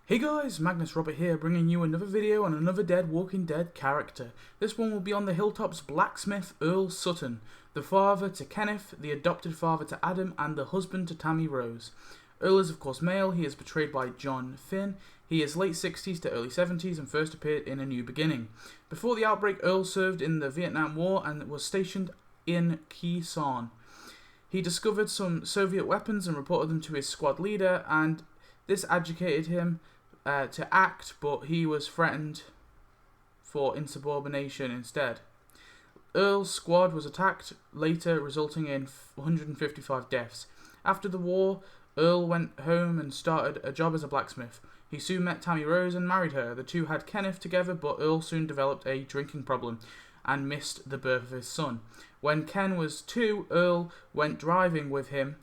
Hey guys, Magnus Robert here, bringing you another video on another dead Walking Dead character. This one will be on the Hilltop's blacksmith, Earl Sutton, the father to Kenneth, the adopted father to Adam, and the husband to Tammy Rose. Earl is of course male. He is portrayed by John Finn. He is late 60s to early 70s and first appeared in A New Beginning. Before the outbreak, Earl served in the Vietnam War and was stationed in Khe Sanh. He discovered some Soviet weapons and reported them to his squad leader, and this agitated him to act, but he was threatened for insubordination instead. Earl's squad was attacked later, resulting in 155 deaths. After the war, Earl went home and started a job as a blacksmith. He soon met Tammy Rose and married her. The two had Kenneth together, but Earl soon developed a drinking problem and missed the birth of his son. When Ken was 2, Earl went driving with him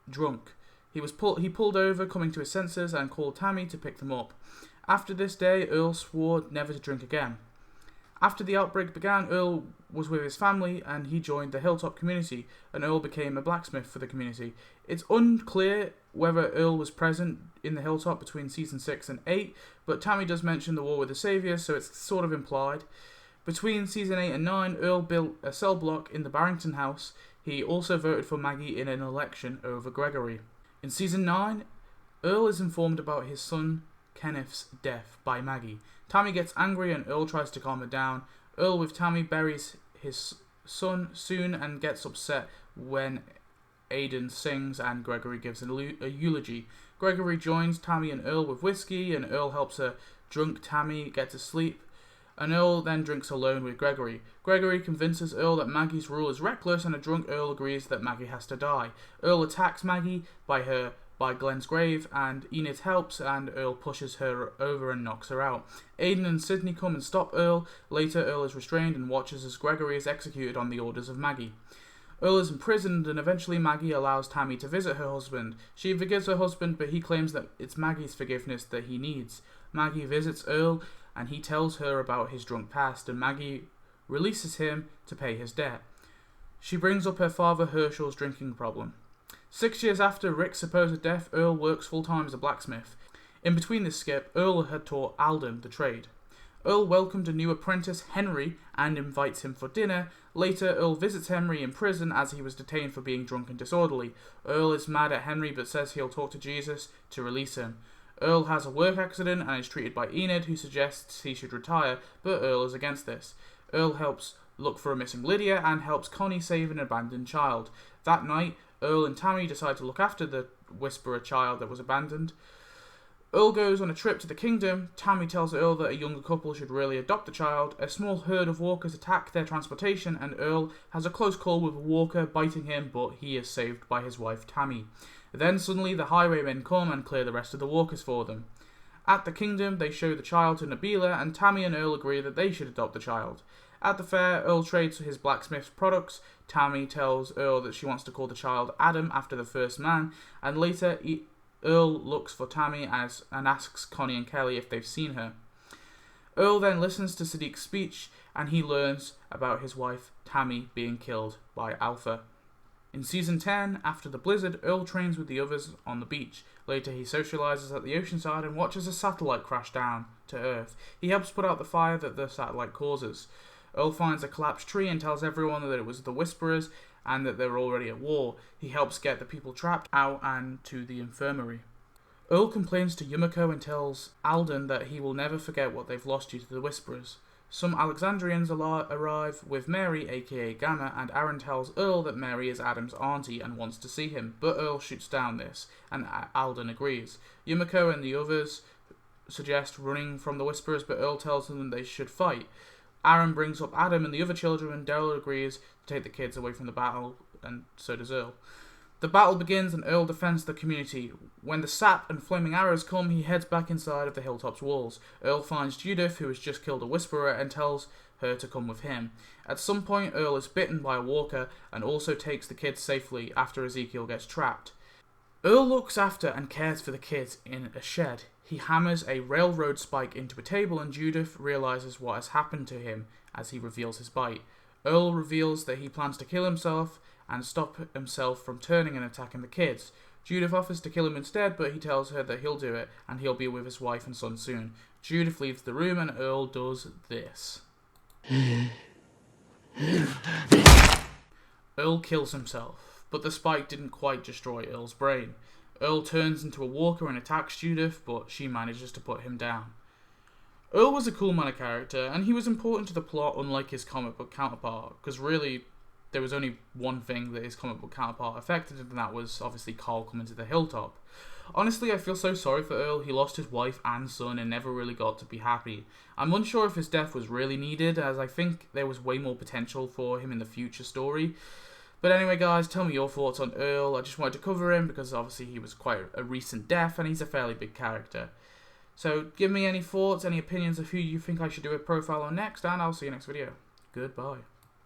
drunk. He pulled over, coming to his senses, and called Tammy to pick them up. After this day, Earl swore never to drink again. After the outbreak began, Earl was with his family and he joined the Hilltop community, and Earl became a blacksmith for the community. It's unclear whether Earl was present in the Hilltop between season 6 and 8, but Tammy does mention the war with the Savior, so it's sort of implied. Between season 8 and 9, Earl built a cell block in the Barrington house. He also voted for Maggie in an election over Gregory. In season 9, Earl is informed about his son Kenneth's death by Maggie. Tammy gets angry and Earl tries to calm her down. Earl with Tammy buries his son soon and gets upset when Aidan sings and Gregory gives a eulogy. Gregory joins Tammy and Earl with whiskey, and Earl helps a drunk Tammy get to sleep. And Earl then drinks alone with Gregory. Gregory convinces Earl that Maggie's rule is reckless, and a drunk Earl agrees that Maggie has to die. Earl attacks Maggie by Glenn's grave, and Enid helps, and Earl pushes her over and knocks her out. Aidan and Sydney come and stop Earl. Later, Earl is restrained and watches as Gregory is executed on the orders of Maggie. Earl is imprisoned, and eventually Maggie allows Tammy to visit her husband. She forgives her husband, but he claims that it's Maggie's forgiveness that he needs. Maggie visits Earl, and he tells her about his drunk past, and Maggie releases him to pay his debt. She brings up her father Herschel's drinking problem. 6 years after Rick's supposed death, Earl works full-time as a blacksmith. In between this skip, Earl had taught Alden the trade. Earl welcomed a new apprentice, Henry, and invites him for dinner. Later, Earl visits Henry in prison as he was detained for being drunk and disorderly. Earl is mad at Henry but says he'll talk to Jesus to release him. Earl has a work accident and is treated by Enid, who suggests he should retire, but Earl is against this. Earl helps look for a missing Lydia and helps Connie save an abandoned child. That night, Earl and Tammy decide to look after the Whisperer child that was abandoned. Earl goes on a trip to the kingdom. Tammy tells Earl that a younger couple should really adopt the child. A small herd of walkers attack their transportation, and Earl has a close call with a walker biting him, but he is saved by his wife Tammy. Then suddenly the highwaymen come and clear the rest of the walkers for them. At the kingdom, they show the child to Nabila, and Tammy and Earl agree that they should adopt the child. At the fair, Earl trades his blacksmith's products. Tammy tells Earl that she wants to call the child Adam after the first man, and later Earl looks for Tammy and asks Connie and Kelly if they've seen her. Earl then listens to Sadiq's speech, and he learns about his wife Tammy being killed by Alpha. In season 10, after the blizzard, Earl trains with the others on the beach. Later he socializes at the oceanside and watches a satellite crash down to Earth. He helps put out the fire that the satellite causes. Earl finds a collapsed tree and tells everyone that it was the Whisperers and that they were already at war. He helps get the people trapped out and to the infirmary. Earl complains to Yumiko and tells Alden that he will never forget what they've lost due to the Whisperers. Some Alexandrians arrive with Mary, aka Gamma, and Aaron tells Earl that Mary is Adam's auntie and wants to see him, but Earl shoots down this, and Alden agrees. Yumiko and the others suggest running from the Whisperers, but Earl tells them they should fight. Aaron brings up Adam and the other children, and Daryl agrees to take the kids away from the battle, and so does Earl. The battle begins and Earl defends the community. When the sap and flaming arrows come, he heads back inside of the Hilltop's walls. Earl finds Judith, who has just killed a Whisperer, and tells her to come with him. At some point, Earl is bitten by a walker and also takes the kids safely after Ezekiel gets trapped. Earl looks after and cares for the kids in a shed. He hammers a railroad spike into a table, and Judith realizes what has happened to him as he reveals his bite. Earl reveals that he plans to kill himself and stop himself from turning and attacking the kids. Judith offers to kill him instead, but he tells her that he'll do it, and he'll be with his wife and son soon. Judith leaves the room, and Earl does this. Earl kills himself, but the spike didn't quite destroy Earl's brain. Earl turns into a walker and attacks Judith, but she manages to put him down. Earl was a cool mana character, and he was important to the plot unlike his comic book counterpart, because really, there was only one thing that his comic book counterpart affected, and that was obviously Carl coming to the hilltop. Honestly, I feel so sorry for Earl. He lost his wife and son and never really got to be happy. I'm unsure if his death was really needed, as I think there was way more potential for him in the future story. But anyway guys, tell me your thoughts on Earl. I just wanted to cover him because obviously he was quite a recent death and he's a fairly big character. So give me any thoughts, any opinions of who you think I should do a profile on next, and I'll see you next video. Goodbye.